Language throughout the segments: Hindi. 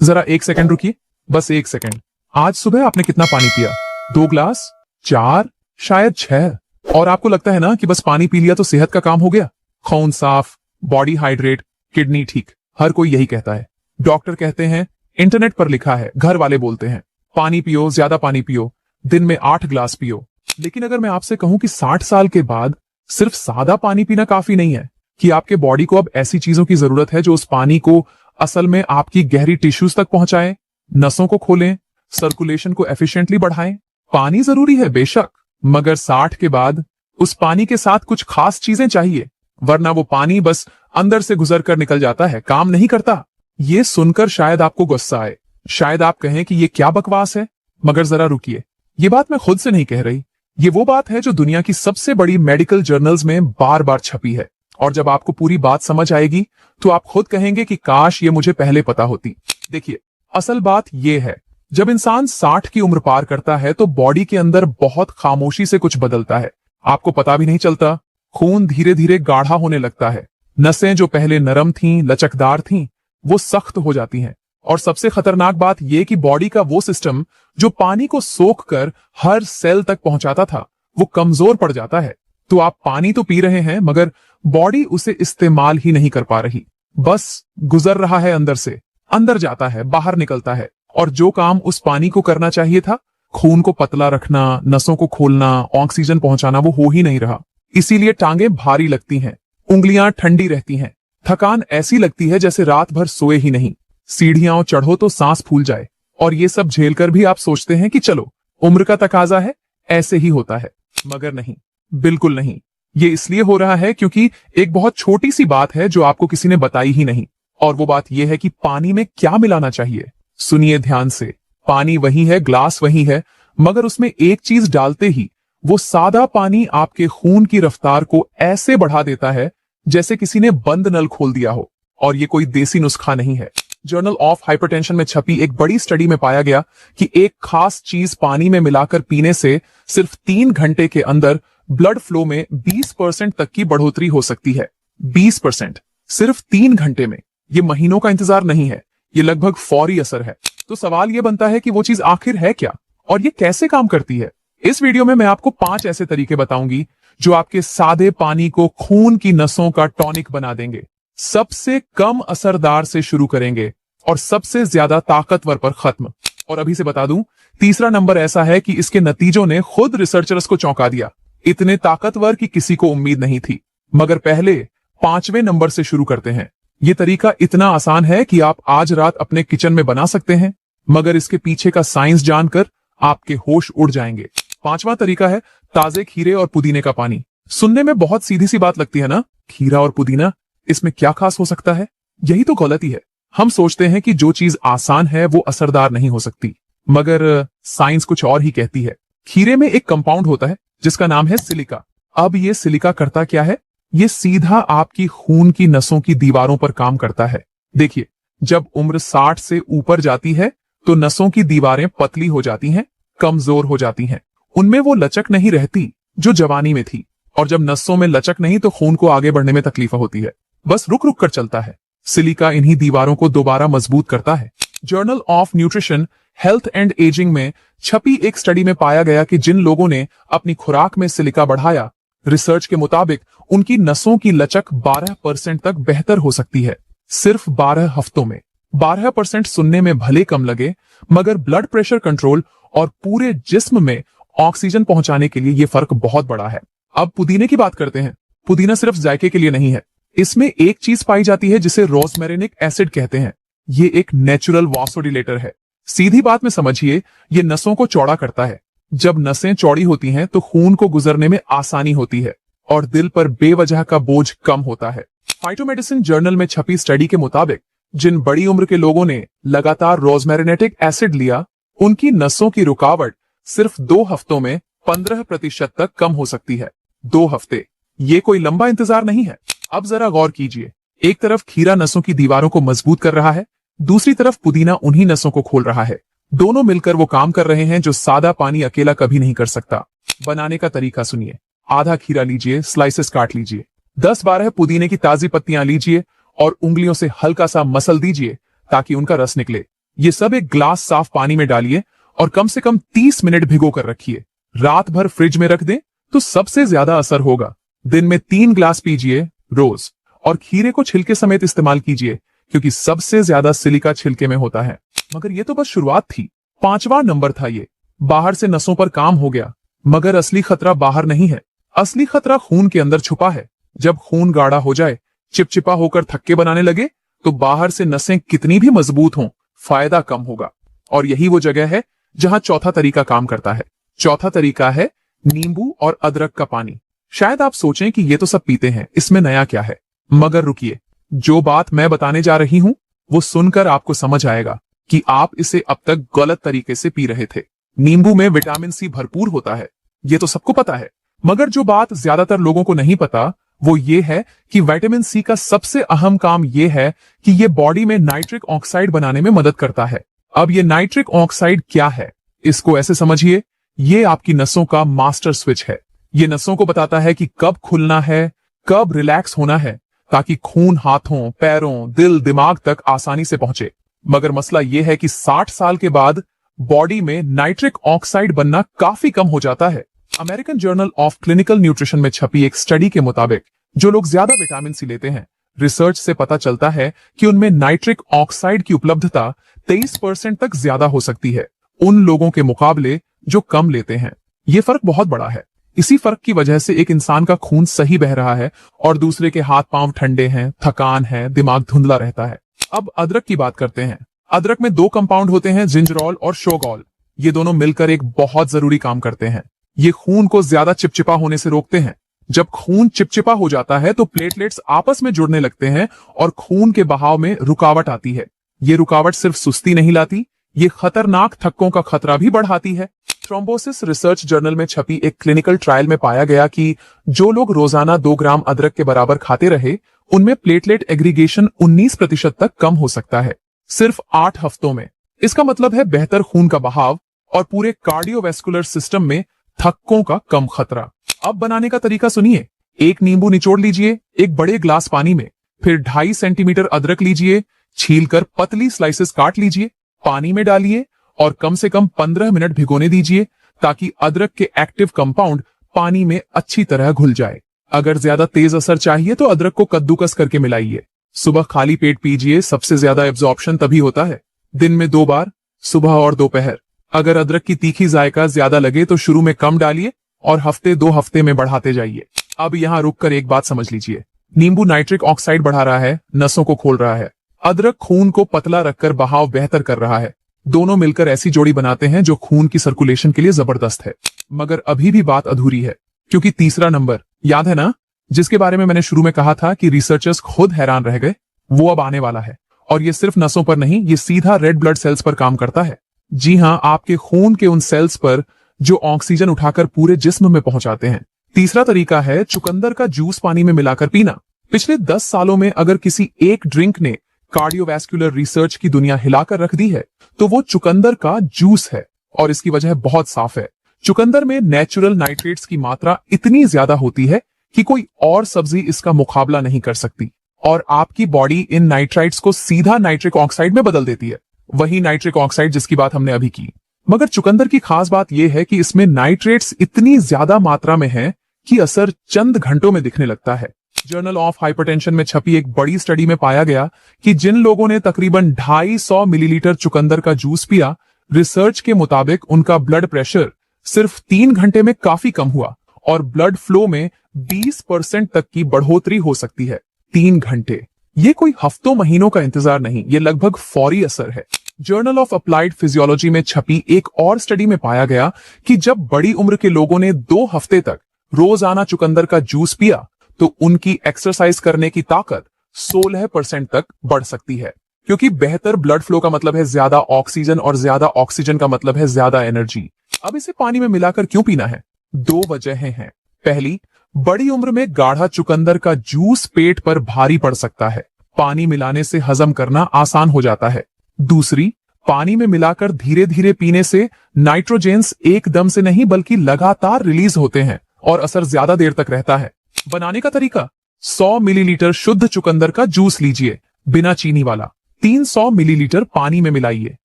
जरा एक सेकंड रुकिए, बस एक सेकंड। आज सुबह आपने कितना पानी पिया? 2 ग्लास, 4, शायद 6। और आपको लगता है ना कि बस पानी पी लिया तो सेहत का काम हो गया? खून साफ, बॉडी हाइड्रेट, किडनी ठीक, हर कोई यही कहता है। डॉक्टर कहते हैं, इंटरनेट पर लिखा है, घर वाले बोलते हैं, पानी पियो, ज्यादा पानी पियो, दिन में 8 ग्लास पियो। लेकिन अगर मैं आपसे कहूं कि 60 साल के बाद सिर्फ सादा पानी पीना काफी नहीं है, कि आपके बॉडी को अब ऐसी चीजों की जरूरत है जो उस पानी को असल में आपकी गहरी टिश्यूज तक पहुंचाए, नसों को खोलें, सर्कुलेशन को एफिशिएंटली बढ़ाएं। पानी जरूरी है बेशक, मगर 60 के बाद उस पानी के साथ कुछ खास चीजें चाहिए, वरना वो पानी बस अंदर से गुजर कर निकल जाता है, काम नहीं करता। ये सुनकर शायद आपको गुस्सा आए, शायद आप कहें कि ये क्या बकवास है, मगर जरा रुकिए, ये बात मैं खुद से नहीं कह रही, ये वो बात है जो दुनिया की सबसे बड़ी मेडिकल जर्नल्स में बार बार छपी है। और जब आपको पूरी बात समझ आएगी तो आप खुद कहेंगे कि काश ये मुझे पहले पता होती। देखिए, असल बात ये है, जब इंसान 60 की उम्र पार करता है तो बॉडी के अंदर बहुत खामोशी से कुछ बदलता है, आपको पता भी नहीं चलता। खून धीरे धीरे गाढ़ा होने लगता है, नसें जो पहले नरम थीं, लचकदार थीं, वो सख्त हो जाती हैं। और सबसे खतरनाक बात यह कि बॉडी का वो सिस्टम जो पानी को सोख कर हर सेल तक पहुंचाता था, वो कमजोर पड़ जाता है। तो आप पानी तो पी रहे हैं, मगर बॉडी उसे इस्तेमाल ही नहीं कर पा रही, बस गुजर रहा है अंदर से, अंदर जाता है, बाहर निकलता है। और जो काम उस पानी को करना चाहिए था, खून को पतला रखना, नसों को खोलना, ऑक्सीजन पहुंचाना, वो हो ही नहीं रहा। इसीलिए टांगें भारी लगती हैं, उंगलियां ठंडी रहती हैं, थकान ऐसी लगती है जैसे रात भर सोए ही नहीं, सीढ़ियां चढ़ो तो सांस फूल जाए। और ये सब झेलकर भी आप सोचते हैं कि चलो, उम्र का तकाजा है, ऐसे ही होता है। मगर नहीं, बिल्कुल नहीं। ये इसलिए हो रहा है क्योंकि एक बहुत छोटी सी बात है जो आपको किसी ने बताई ही नहीं, और वो बात यह है कि पानी में क्या मिलाना चाहिए। सुनिए ध्यान से, पानी वही है, ग्लास वही है, मगर उसमें एक चीज डालते ही वो सादा पानी आपके खून की रफ्तार को ऐसे बढ़ा देता है जैसे किसी ने बंद नल खोल दिया हो। और ये कोई देसी नुस्खा नहीं है। जर्नल ऑफ हाइपरटेंशन में छपी एक बड़ी स्टडी में पाया गया कि एक खास चीज पानी में मिलाकर पीने से सिर्फ 3 घंटे के अंदर ब्लड फ्लो में 20% तक की बढ़ोतरी हो सकती है। 20%, सिर्फ 3 घंटे में। ये महीनों का इंतजार नहीं है, ये लगभग फौरी असर है। तो सवाल ये बनता है कि वो चीज आखिर है क्या, और ये कैसे काम करती है। इस वीडियो में मैं आपको 5 ऐसे तरीके बताऊंगी जो आपके सादे पानी को खून की नसों का टॉनिक बना देंगे। सबसे कम असरदार से शुरू करेंगे और सबसे ज्यादा ताकतवर पर खत्म। और अभी से बता दूं, तीसरा नंबर ऐसा है कि इसके नतीजों ने खुद रिसर्चर्स को चौंका दिया, इतने ताकतवर कि किसी को उम्मीद नहीं थी। मगर पहले 5वें नंबर से शुरू करते हैं। ये तरीका इतना आसान है कि आप आज रात अपने किचन में बना सकते हैं, मगर इसके पीछे का साइंस जानकर आपके होश उड़ जाएंगे। 5वां तरीका है ताजे खीरे और पुदीने का पानी। सुनने में बहुत सीधी सी बात लगती है ना, खीरा और पुदीना, इसमें क्या खास हो सकता है? यही तो गलती है। हम सोचते हैं कि जो चीज आसान है वो असरदार नहीं हो सकती, मगर साइंस कुछ और ही कहती है। खीरे में एक कंपाउंड होता है जिसका नाम है सिलिका। अब ये सिलिका करता क्या है? ये सीधा आपकी खून की नसों की दीवारों पर काम करता है। देखिए, जब उम्र 60 से ऊपर जाती है तो नसों की दीवारें पतली हो जाती हैं, कमजोर हो जाती हैं, उनमें वो लचक नहीं रहती जो जवानी में थी। और जब नसों में लचक नहीं तो खून को आगे बढ़ने में तकलीफ होती है, बस रुक रुक कर चलता है। सिलिका इन्हीं दीवारों को दोबारा मजबूत करता है। Journal of nutrition, health and ageing में छपी एक स्टडी में पाया गया कि जिन लोगों ने अपनी खुराक में सिलिका बढ़ाया, रिसर्च के मुताबिक उनकी नसों की लचक 12% तक बेहतर हो सकती है, सिर्फ 12 हफ्तों में। 12% सुनने में भले कम लगे, मगर ब्लड प्रेशर कंट्रोल और पूरे जिस्म में ऑक्सीजन पहुंचाने के लिए यह फर्क बहुत बड़ा है। अब पुदीने की बात करते हैं। पुदीना सिर्फ जायके के लिए नहीं है, इसमें एक चीज पाई जाती है जिसे रोजमेरिनिक एसिड कहते हैं। ये एक नेचुरल वासोडिलेटर है। सीधी बात में समझिए, ये नसों को चौड़ा करता है। जब नसें चौड़ी होती हैं तो खून को गुजरने में आसानी होती है और दिल पर बेवजह का बोझ कम होता है। फाइटोमेडिसिन जर्नल में छपी स्टडी के मुताबिक जिन बड़ी उम्र के लोगों ने लगातार रोजमेरिनेटिक एसिड लिया, उनकी नसों की रुकावट सिर्फ 2 हफ्तों में 15% तक कम हो सकती है। 2 हफ्ते, ये कोई लंबा इंतजार नहीं है। अब जरा गौर कीजिए, एक तरफ खीरा नसों की दीवारों को मजबूत कर रहा है, दूसरी तरफ पुदीना उन्हीं नसों को खोल रहा है। दोनों मिलकर वो काम कर रहे हैं जो सादा पानी अकेला कभी नहीं कर सकता। बनाने का तरीका सुनिए। आधा खीरा लीजिए, स्लाइसेस काट लीजिए। 10-12 पुदीने की ताजी पत्तियां लीजिए और उंगलियों से हल्का सा मसल दीजिए ताकि उनका रस निकले। ये सब एक ग्लास साफ पानी में डालिए और कम से कम 30 मिनट भिगो कर रखिए। रात भर फ्रिज में रख दें तो सबसे ज्यादा असर होगा। दिन में 3 ग्लास पीजिए रोज, और खीरे को छिलके समेत इस्तेमाल कीजिए क्योंकि सबसे ज्यादा सिलिका छिलके में होता है। मगर ये तो बस शुरुआत थी। 5वां नंबर था ये, बाहर से नसों पर काम हो गया। मगर असली खतरा बाहर नहीं है, असली खतरा खून के अंदर छुपा है। जब खून गाढ़ा हो जाए, चिपचिपा होकर थक्के बनाने लगे, तो बाहर से नसें कितनी भी मजबूत हों, फायदा कम होगा। और यही वो जगह है जहां चौथा तरीका काम करता है। चौथा तरीका है नींबू और अदरक का पानी। शायद आप सोचें कि ये तो सब पीते हैं, इसमें नया क्या है? मगर रुकिए, जो बात मैं बताने जा रही हूं वो सुनकर आपको समझ आएगा कि आप इसे अब तक गलत तरीके से पी रहे थे। नींबू में विटामिन सी भरपूर होता है, ये तो सबको पता है। मगर जो बात ज्यादातर लोगों को नहीं पता वो ये है कि विटामिन सी का सबसे अहम काम ये है कि ये बॉडी में नाइट्रिक ऑक्साइड बनाने में मदद करता है। अब ये नाइट्रिक ऑक्साइड क्या है? इसको ऐसे समझिए, ये आपकी नसों का मास्टर स्विच है। ये नसों को बताता है कि कब खुलना है, कब रिलैक्स होना है, ताकि खून हाथों, पैरों, दिल, दिमाग तक आसानी से पहुंचे। मगर मसला यह है कि 60 साल के बाद बॉडी में नाइट्रिक ऑक्साइड बनना काफी कम हो जाता है। American journal of clinical nutrition में छपी एक स्टडी के मुताबिक जो लोग ज्यादा विटामिन सी लेते हैं, रिसर्च से पता चलता है कि उनमें नाइट्रिक ऑक्साइड की उपलब्धता 23% तक ज्यादा हो सकती है उन लोगों के मुकाबले जो कम लेते हैं। ये फर्क बहुत बड़ा है। इसी फर्क की वजह से एक इंसान का खून सही बह रहा है और दूसरे के हाथ पांव ठंडे हैं, थकान है, दिमाग धुंधला रहता है। अब अदरक की बात करते हैं। अदरक में 2 कंपाउंड होते हैं, जिंजरॉल और शोगॉल। ये दोनों मिलकर एक बहुत जरूरी काम करते हैं। ये खून को ज्यादा चिपचिपा होने से रोकते हैं। जब खून चिपचिपा हो जाता है तो प्लेटलेट्स आपस में जुड़ने लगते हैं और खून के बहाव में रुकावट आती है। ये रुकावट सिर्फ सुस्ती नहीं लाती, ये खतरनाक थक्कों का खतरा भी बढ़ाती है। थ्रोम्बोसिस रिसर्च जर्नल में छपी एक क्लिनिकल ट्रायल में पाया गया कि जो लोग रोजाना 2 ग्राम अदरक के बराबर खाते रहे, उनमें प्लेटलेट एग्रीगेशन 19% तक कम हो सकता है, सिर्फ 8 हफ्तों में। इसका मतलब है बेहतर खून का बहाव और पूरे कार्डियोवैस्कुलर सिस्टम में थक्कों का कम खतरा। अब बनाने का तरीका सुनिए। 1 नींबू निचोड़ लीजिए एक बड़े ग्लास पानी में, फिर 2.5 सेंटीमीटर अदरक लीजिए, छीलकर पतली स्लाइसेस काट लीजिए, पानी में डालिए और कम से कम 15 मिनट भिगोने दीजिए ताकि अदरक के एक्टिव कंपाउंड पानी में अच्छी तरह घुल जाए। अगर ज्यादा तेज असर चाहिए तो अदरक को कद्दूकस करके मिलाइए। सुबह खाली पेट पीजिए, सबसे ज्यादा एब्जॉर्प्शन तभी होता है। दिन में 2 बार, सुबह और दोपहर। अगर अदरक की तीखी जायका ज्यादा लगे तो शुरू में कम डालिए और हफ्ते 2 हफ्ते में बढ़ाते जाइए। अब यहां रुककर एक बात समझ लीजिए। नींबू नाइट्रिक ऑक्साइड बढ़ा रहा है, नसों को खोल रहा है। अदरक खून को पतला रखकर बहाव बेहतर कर रहा है। दोनों मिलकर ऐसी जोड़ी बनाते हैं जो खून की सर्कुलेशन के लिए जबरदस्त है। मगर अभी भी बात अधूरी है, क्योंकि तीसरा नंबर याद है ना, जिसके बारे में मैंने शुरू में कहा था कि रिसर्चर्स खुद हैरान रह गए, वो अब आने वाला है। और ये सिर्फ नसों पर नहीं, ये सीधा रेड ब्लड सेल्स पर काम करता है। जी हां, आपके खून के उन सेल्स पर जो ऑक्सीजन उठाकर पूरे जिस्म में पहुंचाते हैं। तीसरा तरीका है चुकंदर का जूस पानी में मिलाकर पीना। पिछले 10 सालों में अगर किसी एक ड्रिंक ने कार्डियोवैस्कुलर रिसर्च की दुनिया हिलाकर रख दी है तो वो चुकंदर का जूस है। और इसकी वजह बहुत साफ है। चुकंदर में नेचुरल नाइट्रेट्स की मात्रा इतनी ज्यादा होती है कि कोई और सब्जी इसका मुकाबला नहीं कर सकती, और आपकी बॉडी इन नाइट्राइट्स को सीधा नाइट्रिक ऑक्साइड में बदल देती है। वही नाइट्रिक ऑक्साइड जिसकी बात हमने अभी की। मगर चुकंदर की खास बात यह है कि इसमें नाइट्रेट्स इतनी ज्यादा मात्रा में है कि असर चंद घंटों में दिखने लगता है। जर्नल ऑफ हाइपरटेंशन में छपी एक बड़ी स्टडी में पाया गया कि जिन लोगों ने तकरीबन 250 मिलीलीटर चुकंदर का जूस पिया, रिसर्च के मुताबिक उनका ब्लड प्रेशर सिर्फ 3 घंटे में काफी कम हुआ और ब्लड फ्लो में 20% तक की बढ़ोतरी हो सकती है। 3 घंटे, ये कोई हफ्तों महीनों का इंतजार नहीं, ये लगभग फौरी असर है। जर्नल ऑफ अप्लाइड फिजियोलॉजी में छपी एक और स्टडी में पाया गया कि जब बड़ी उम्र के लोगों ने 2 हफ्ते तक रोजाना चुकंदर का जूस पिया तो उनकी एक्सरसाइज करने की ताकत 16% तक बढ़ सकती है। क्योंकि बेहतर ब्लड फ्लो का मतलब है ज्यादा ऑक्सीजन और ज्यादा ऑक्सीजन का मतलब है ज्यादा एनर्जी। अब इसे पानी में मिलाकर क्यों पीना है? 2 वजहें हैं। पहली, बड़ी उम्र में गाढ़ा चुकंदर का जूस पेट पर भारी पड़ सकता है, पानी मिलाने से हजम करना आसान हो जाता है। दूसरी, पानी में मिलाकर धीरे धीरे पीने से नाइट्रोजेंस एकदम से नहीं बल्कि लगातार रिलीज होते हैं और असर ज्यादा देर तक रहता है। बनाने का तरीका, 100 मिलीलीटर शुद्ध चुकंदर का जूस लीजिए, बिना चीनी वाला। 300 मिलीलीटर पानी में मिलाइए,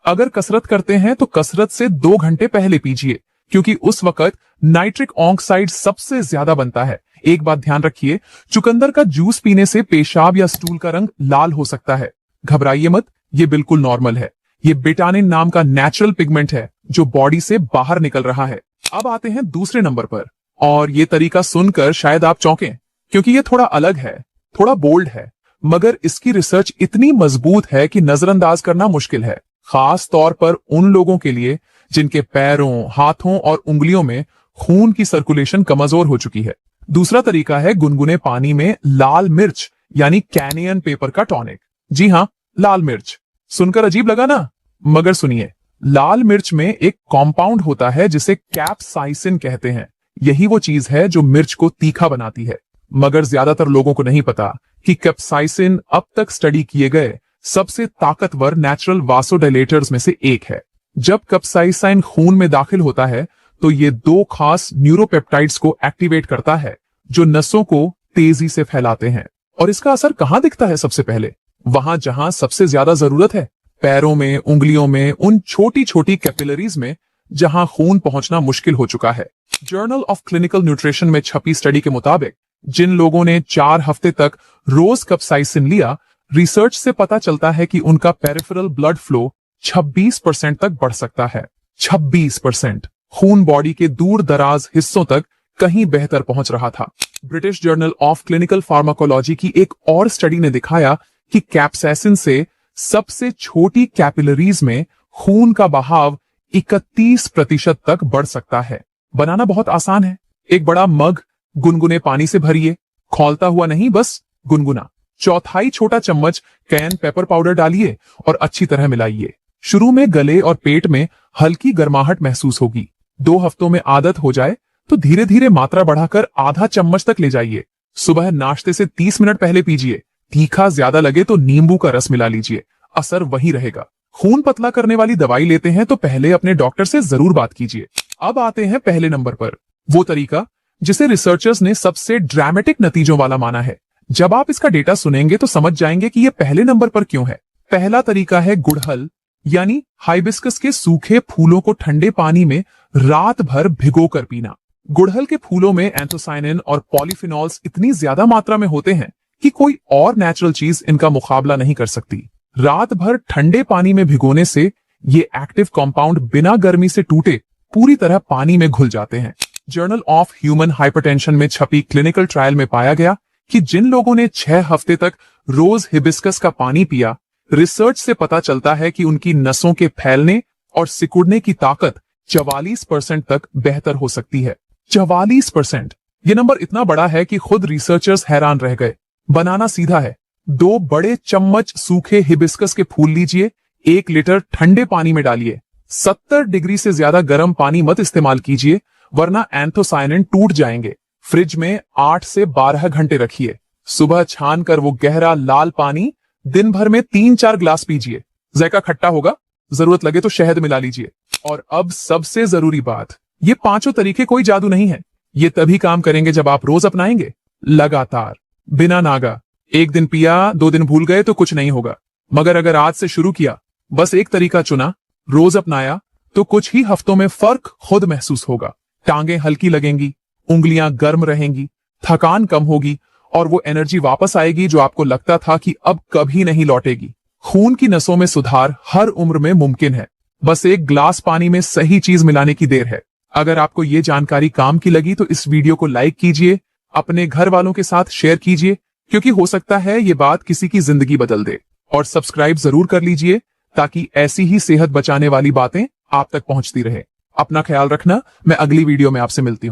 अगर कसरत करते हैं तो कसरत से 2 घंटे पहले पीजिए, क्योंकि उस वक्त नाइट्रिक ऑक्साइड सबसे ज्यादा बनता है। एक बात ध्यान रखिए, चुकंदर का जूस पीने से पेशाब या स्टूल का रंग लाल हो सकता है। घबराइए मत, ये बिल्कुल नॉर्मल है। ये बिटानिन नाम का नेचुरल पिगमेंट है जो बॉडी से बाहर निकल रहा है। अब आते हैं दूसरे नंबर पर, और ये तरीका सुनकर शायद आप चौंकें, क्योंकि ये थोड़ा अलग है, थोड़ा बोल्ड है, मगर इसकी रिसर्च इतनी मजबूत है कि नजरअंदाज करना मुश्किल है, खास तौर पर उन लोगों के लिए जिनके पैरों, हाथों और उंगलियों में खून की सर्कुलेशन कमजोर हो चुकी है। दूसरा तरीका है गुनगुने पानी में लाल मिर्च यानी कैनियन पेपर का टॉनिक। जी हाँ, लाल मिर्च। सुनकर अजीब लगा ना, मगर सुनिए, लाल मिर्च में एक कॉम्पाउंड होता है जिसे कैप्साइसिन कहते हैं। यही वो चीज है जो मिर्च को तीखा बनाती है। मगर ज्यादातर लोगों को नहीं पता कि कैप्साइसिन अब तक स्टडी किए गए सबसे ताकतवर नेचुरल वासोडाइलेटर्स में से एक है। जब कैप्साइसिन खून में दाखिल होता है तो ये 2 खास न्यूरोपेप्टाइड्स को एक्टिवेट करता है जो नसों को तेजी से फैलाते हैं। और इसका असर कहां दिखता है? सबसे पहले वहां जहां सबसे ज्यादा जरूरत है, पैरों में, उंगलियों में, उन छोटी छोटी कैपिलरीज में जहां खून पहुंचना मुश्किल हो चुका है। जर्नल ऑफ क्लिनिकल न्यूट्रिशन में छपी स्टडी के मुताबिक जिन लोगों ने 4 हफ्ते तक रोज कैप्साइसिन लिया, रिसर्च से पता चलता है कि उनका पेरिफेरल ब्लड फ्लो 26% तक बढ़ सकता है। 26%। खून बॉडी के दूर दराज हिस्सों तक कहीं बेहतर पहुंच रहा था। British journal of clinical pharmacology की एक और स्टडी ने दिखाया कि कैप्साइसिन से सबसे छोटी कैपिलरीज में खून का बहाव 31% तक बढ़ सकता है। बनाना बहुत आसान है। एक बड़ा मग गुनगुने पानी से भरिए, खौलता हुआ नहीं, बस गुनगुना। 1/4 छोटा चम्मच कैन पेपर पाउडर डालिए और अच्छी तरह मिलाइए। शुरू में गले और पेट में हल्की गर्माहट महसूस होगी। 2 हफ्तों में आदत हो जाए तो धीरे धीरे मात्रा बढ़ाकर आधा चम्मच तक ले जाइए। सुबह नाश्ते से 30 मिनट पहले पीजिए। तीखा ज्यादा लगे तो नींबू का रस मिला लीजिए, असर वही रहेगा। खून पतला करने वाली दवाई लेते हैं तो पहले अपने डॉक्टर से जरूर बात कीजिए। अब आते हैं पहले नंबर पर, वो तरीका जिसे रिसर्चर्स ने सबसे ड्रामेटिक नतीजों वाला माना है। जब आप इसका डेटा सुनेंगे तो समझ जाएंगे कि यह पहले नंबर पर क्यों है। पहला तरीका है गुड़हल यानी हाइबिस्कस के सूखे फूलों को ठंडे पानी में रात भर भिगोकर पीना। गुड़हल के फूलों में एंथोसाइनिन और पॉलीफिनॉल्स इतनी ज्यादा मात्रा में होते हैं कि कोई और नेचुरल चीज इनका मुकाबला नहीं कर सकती। रात भर ठंडे पानी में भिगोने से ये एक्टिव कंपाउंड बिना गर्मी से टूटे पूरी तरह पानी में घुल जाते हैं। जर्नल ऑफ ह्यूमन हाइपरटेंशन में छपी क्लिनिकल ट्रायल में पाया गया कि जिन लोगों ने 6 हफ्ते तक रोज हिबिस्कस का पानी पिया, रिसर्च से पता चलता है कि उनकी नसों के फैलने और सिकुड़ने की ताकत 44% तक बेहतर हो सकती है। 44%। ये नंबर इतना बड़ा है कि खुद रिसर्चर्स हैरान रह गए। बनाना सीधा है। 2 बड़े चम्मच सूखे हिबिस्कस के फूल लीजिए, 1 लीटर ठंडे पानी में डालिए। 70 डिग्री से ज्यादा गर्म पानी मत इस्तेमाल कीजिए, वरना एंथोसाइनिन टूट जाएंगे। फ्रिज में 8 से 12 घंटे रखिए। सुबह छान कर वो गहरा लाल पानी दिन भर में 3-4 ग्लास पीजिए। जायका खट्टा होगा, जरूरत लगे तो शहद मिला लीजिए। और अब सबसे जरूरी बात, ये 5 तरीके कोई जादू नहीं है। ये तभी काम करेंगे जब आप रोज अपनाएंगे, लगातार, बिना नागा। 1 दिन पिया, 2 दिन भूल गए तो कुछ नहीं होगा। मगर अगर आज से शुरू किया, बस एक तरीका चुना, रोज अपनाया, तो कुछ ही हफ्तों में फर्क खुद महसूस होगा। टांगें हल्की लगेंगी, उंगलियां गर्म रहेंगी, थकान कम होगी और वो एनर्जी वापस आएगी जो आपको लगता था कि अब कभी नहीं लौटेगी। खून की नसों में सुधार हर उम्र में मुमकिन है। बस 1 ग्लास पानी में सही चीज मिलाने की देर है। अगर आपको ये जानकारी काम की लगी तो इस वीडियो को लाइक कीजिए, अपने घर वालों के साथ शेयर कीजिए, क्योंकि हो सकता है ये बात किसी की जिंदगी बदल दे। और सब्सक्राइब जरूर कर लीजिए ताकि ऐसी ही सेहत बचाने वाली बातें आप तक पहुंचती रहे। अपना ख्याल रखना। मैं अगली वीडियो में आपसे मिलती हूं।